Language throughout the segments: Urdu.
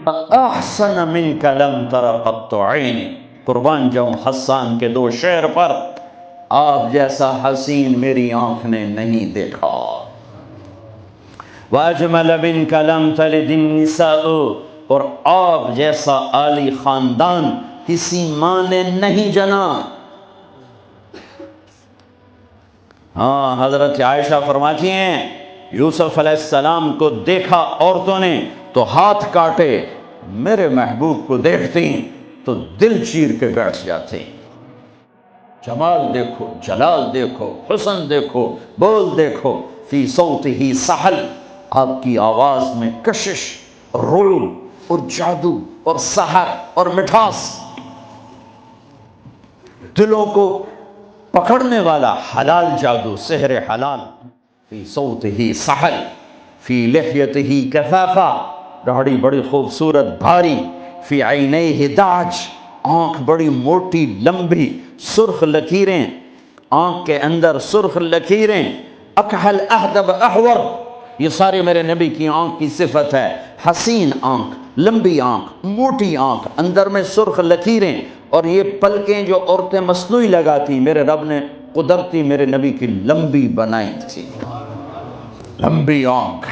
احسن منک لم تر قط عینی، قربان جاؤں حسان کے دو شعر پر، آپ جیسا حسین میری آنکھ نے نہیں دیکھا۔ واجمل منک لم تلد النساء، اور آپ جیسا عالی خاندان کسی ماں نے نہیں جنا۔ ہاں، حضرت عائشہ فرماتی ہیں یوسف علیہ السلام کو دیکھا عورتوں نے تو ہاتھ کاٹے، میرے محبوب کو دیکھتی تو دل چیر کے بیٹھ جاتے۔ جمال دیکھو، جلال دیکھو، حسن دیکھو، بول دیکھو، فی صوتہ سحل، آپ کی آواز میں کشش اور روح اور جادو اور سحر اور مٹھاس، دلوں کو پکڑنے والا حلال جادو، سحر حلال۔ فی صوتہ سحل، فی لحیتہ کثافہ، داڑھی بڑی خوبصورت بھاری، فی عینیہ دعج، آنکھ بڑی موٹی لمبی، سرخ لکیریں، آنکھ کے اندر سرخ لکیریں، اکحل احدب احور، یہ سارے میرے نبی کی آنکھ کی صفت ہے۔ حسین آنکھ، لمبی آنکھ، موٹی آنکھ، اندر میں سرخ لکیریں، اور یہ پلکیں جو عورتیں مصنوعی لگاتی، میرے رب نے قدرتی میرے نبی کی لمبی بنائی تھی۔ لمبی آنکھ،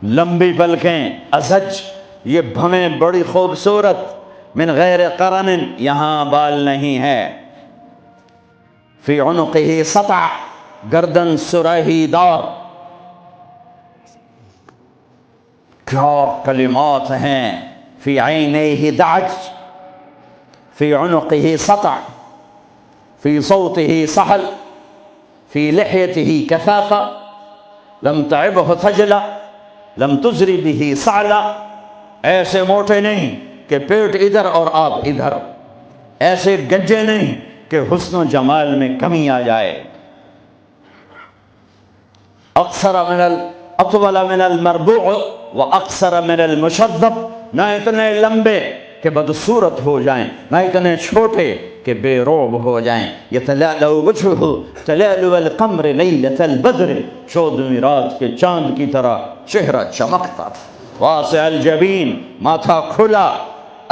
لمبی پلکیں، ازج، یہ بھویں بڑی خوبصورت، من غیر قرن، یہاں بال نہیں ہے، فی عنقہ سطع، گردن سراہی دار۔ کیا کلمات ہیں! فی عینیہ دعج، فی عنقہ سطع، فی صوتہ سحل، فی لحیتہ کثافہ، لم تعبہ ثجلہ، لم تزری بہ سعلہ، ایسے موٹے نہیں کہ پیٹ ادھر اور آپ ادھر، ایسے گنجے نہیں کہ حسن و جمال میں کمی آ جائے۔ اطول من المربوع و اقصر من المشذب، نہ اتنے لمبے کہ بدصورت ہو جائیں، نہ اتنے چھوٹے کہ بے روب ہو جائیں۔ یتلألأ وجہہ تلألؤ القمر لیلۃ البدر، 14ویں رات کے چاند کی طرح چہرہ چمکتا تھا۔ واسع الجبین، ماتھا کھلا،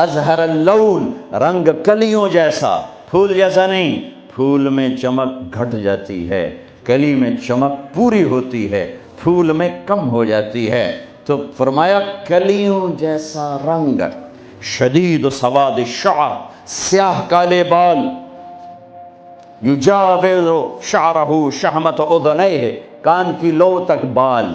ازہر اللون، رنگ کلیوں جیسا، پھول جیسا نہیں، پھول میں چمک گھٹ جاتی ہے، کلی میں چمک پوری ہوتی ہے، پھول میں کم ہو جاتی ہے۔ تو فرمایا کلیوں جیسا رنگ، شدید سواد الشعر، سیاہ کالے بال، یجاوز شعرہ شحمۃ اذنیہ، کان کی لو تک بال،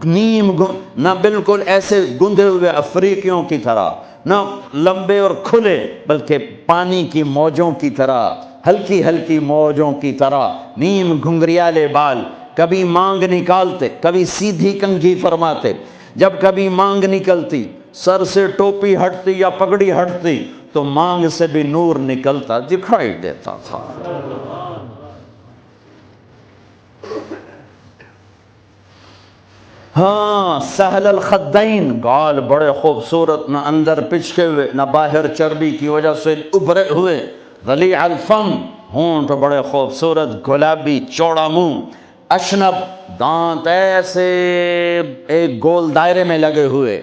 نیم نہ بالکل ایسے گندے ہوئے افریقیوں کی طرح، نہ لمبے اور کھلے، بلکہ پانی کی موجوں کی طرح، ہلکی ہلکی موجوں کی طرح، نیم گھنگریالے بال، کبھی مانگ نکالتے، کبھی سیدھی کنگھی فرماتے، جب کبھی مانگ نکلتی، سر سے ٹوپی ہٹتی یا پگڑی ہٹتی تو مانگ سے بھی نور نکلتا دکھائی دیتا تھا۔ ہاں، سہل الخدین، گال بڑے خوبصورت، نہ اندر پچکے ہوئے نہ باہر چربی کی وجہ سے ابھرے ہوئے، غلیظ الفم، ہونٹ بڑے خوبصورت گلابی، چوڑا منہ، اشنب، دانت ایسے ایک گول دائرے میں لگے ہوئے،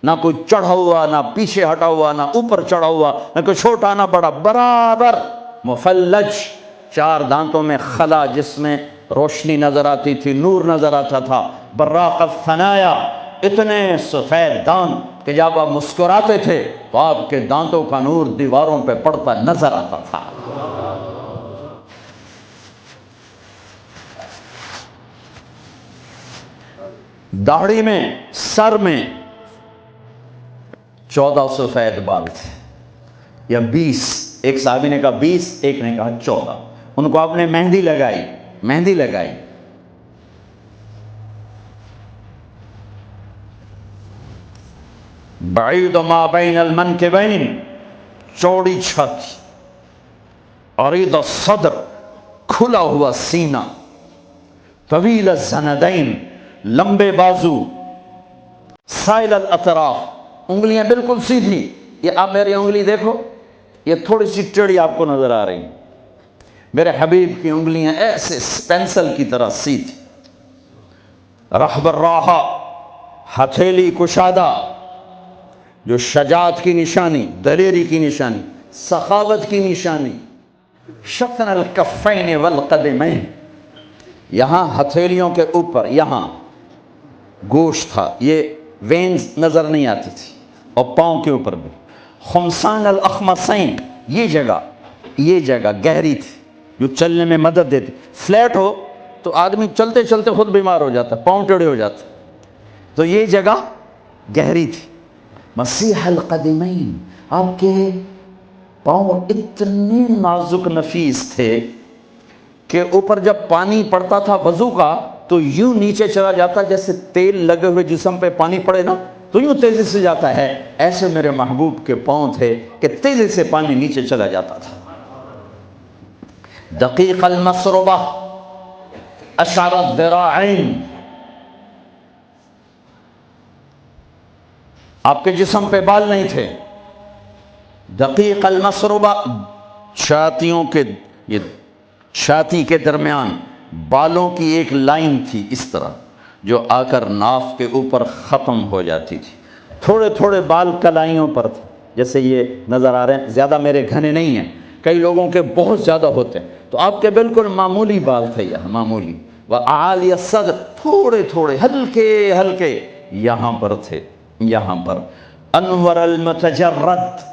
نہ کوئی چڑھا ہوا نہ پیچھے ہٹا ہوا نہ اوپر چڑھا ہوا، نہ کوئی چھوٹا نہ بڑا، برابر، مفلج، 4 دانتوں میں خلا جس میں روشنی نظر آتی تھی، نور نظر آتا تھا، براق الثنایا، اتنے سفید دانت کہ جب آپ مسکراتے تھے تو آپ کے دانتوں کا نور دیواروں پہ پڑتا نظر آتا تھا۔ داڑھی میں، سر میں 14 سفید بال تھے یا 20، ایک صحابی نے کہا 20، ایک نے کہا 14۔ ان کو آپ نے مہندی لگائی، مہندی لگائی۔ بعید ما بین المنکبین، چوڑی چھت، عریض الصدر، کھلا ہوا سینہ، طویل الزندین، لمبے بازو، سائل الاطراف، انگلیاں بالکل سیدھی۔ یہ آپ میری انگلی دیکھو، یہ تھوڑی سی ٹیڑھی آپ کو نظر آ رہی، میرے حبیب کی انگلیاں ایسے پینسل کی طرح سیدھی۔ رحب الراحہ، ہتھیلی کشادہ، جو شجاعت کی نشانی، دلیری کی نشانی، سخاوت کی نشانی. شقن الکفین والقدمین، یہاں ہتھیلیوں کے اوپر یہاں گوشت تھا، یہ وینز نظر نہیں آتی تھی، اور پاؤں کے اوپر بھی. خمسان الاخمصین، یہ جگہ گہری تھی جو چلنے میں مدد دیتی. فلیٹ ہو تو آدمی چلتے چلتے خود بیمار ہو جاتا، پاؤں ٹیڑھے ہو جاتے، تو یہ جگہ گہری تھی. مسیح القدمین، آپ کے پاؤں اتنے نازک نفیس تھے کہ اوپر جب پانی پڑتا تھا وضو کا تو یوں نیچے چلا جاتا جیسے تیل لگے ہوئے جسم پہ پانی پڑے نا تو یوں تیزی سے جاتا ہے. ایسے میرے محبوب کے پاؤں تھے کہ تیزی سے پانی نیچے چلا جاتا تھا. دقیق المسربہ اشعر الذراعین، آپ کے جسم پہ بال نہیں تھے. دقیق المسربہ، چھاتی کے درمیان بالوں کی ایک لائن تھی اس طرح جو آ کر ناف کے اوپر ختم ہو جاتی تھی. تھوڑے تھوڑے بال کلائیوں پر تھے، جیسے یہ نظر آ رہے ہیں. زیادہ میرے گھنے نہیں ہیں، کئی لوگوں کے بہت زیادہ ہوتے ہیں، تو آپ کے بالکل معمولی بال تھے یہاں، معمولی. وَأَعَالِيَ الصَّدْرِ، تھوڑے تھوڑے ہلکے ہلکے یہاں پر تھے، یہاں پر. انور المتجرد،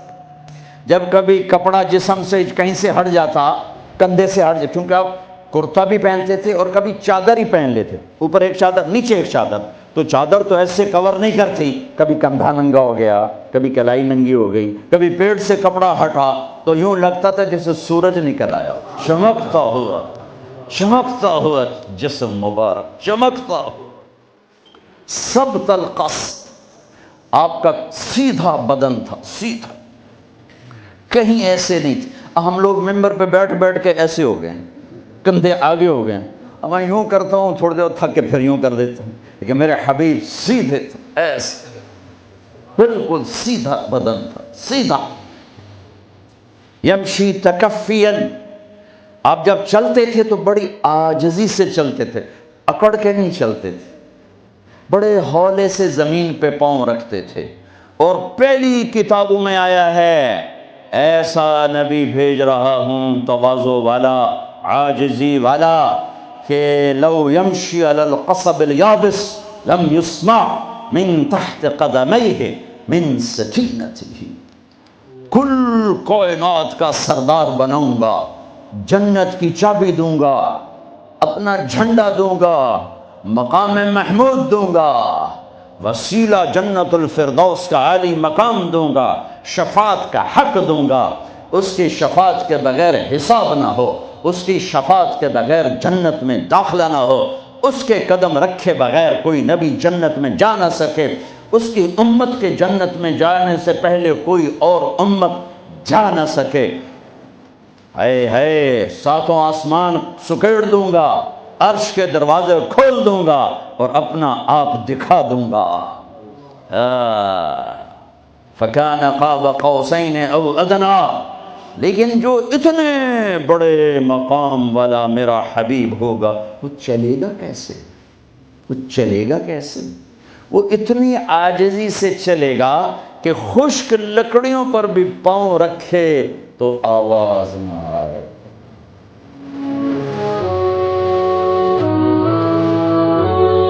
جب کبھی کپڑا جسم سے کہیں سے ہٹ جاتا، کندھے سے ہٹ جاتا، کیونکہ آپ کرتا بھی پہنتے تھے اور کبھی چادر ہی پہن لیتے، اوپر ایک چادر نیچے ایک چادر، تو چادر تو ایسے کور نہیں کرتی، کبھی کندھا ننگا ہو گیا، کبھی کلائی ننگی ہو گئی، کبھی پیٹ سے کپڑا ہٹا تو یوں لگتا تھا جیسے سورج نکل آیا، چمکتا ہوا جسم مبارک، چمکتا ہوا. ثبت القصد، آپ کا سیدھا بدن تھا، سیدھا، کہیں ایسے نہیں تھے. ہم لوگ ممبر پہ بیٹھ بیٹھ کے ایسے ہو گئے، کندھے آگے ہو گئے. اب میں یوں کرتا ہوں تھوڑی دیر تھک کے پھر یوں کر دیتا ہوں، لیکن میرے حبیب سیدھے تھے، ایسے بالکل سیدھا بدن تھا، سیدھا. یمشی تکفیا، آپ جب چلتے تھے تو بڑی عاجزی سے چلتے تھے، اکڑ کے نہیں چلتے تھے، بڑے ہولے سے زمین پہ پاؤں رکھتے تھے. اور پہلی کتابوں میں آیا ہے ایسا نبی بھیج رہا ہوں تواضع والا، عاجزی والا، کہ لو یمشی علی القصب الیابس لم یسمع من تحت قدمیہ من سکینتہ. کل کائنات کا سردار بناؤں گا، جنت کی چابی دوں گا، اپنا جھنڈا دوں گا، مقام محمود دوں گا، وسیلہ جنت الفردوس کا عالی مقام دوں گا، شفاعت کا حق دوں گا. اس کی شفاعت کے بغیر حساب نہ ہو، اس کی شفاعت کے بغیر جنت میں داخلہ نہ ہو، اس کے قدم رکھے بغیر کوئی نبی جنت میں جا نہ سکے، اس کی امت کے جنت میں جانے سے پہلے کوئی اور امت جا نہ سکے. اے ساتوں آسمان سکیڑ دوں گا، عرش کے دروازے کھول دوں گا اور اپنا آپ دکھا دوں گا. فَكَانَ قَابَ قَوْسَيْنِ أَوْ أَدْنَىٰ، لیکن جو اتنے بڑے مقام والا میرا حبیب ہوگا وہ چلے گا کیسے؟ وہ چلے گا کیسے؟ وہ اتنی عاجزی سے چلے گا کہ خشک لکڑیوں پر بھی پاؤں رکھے تو آواز نہ آئے.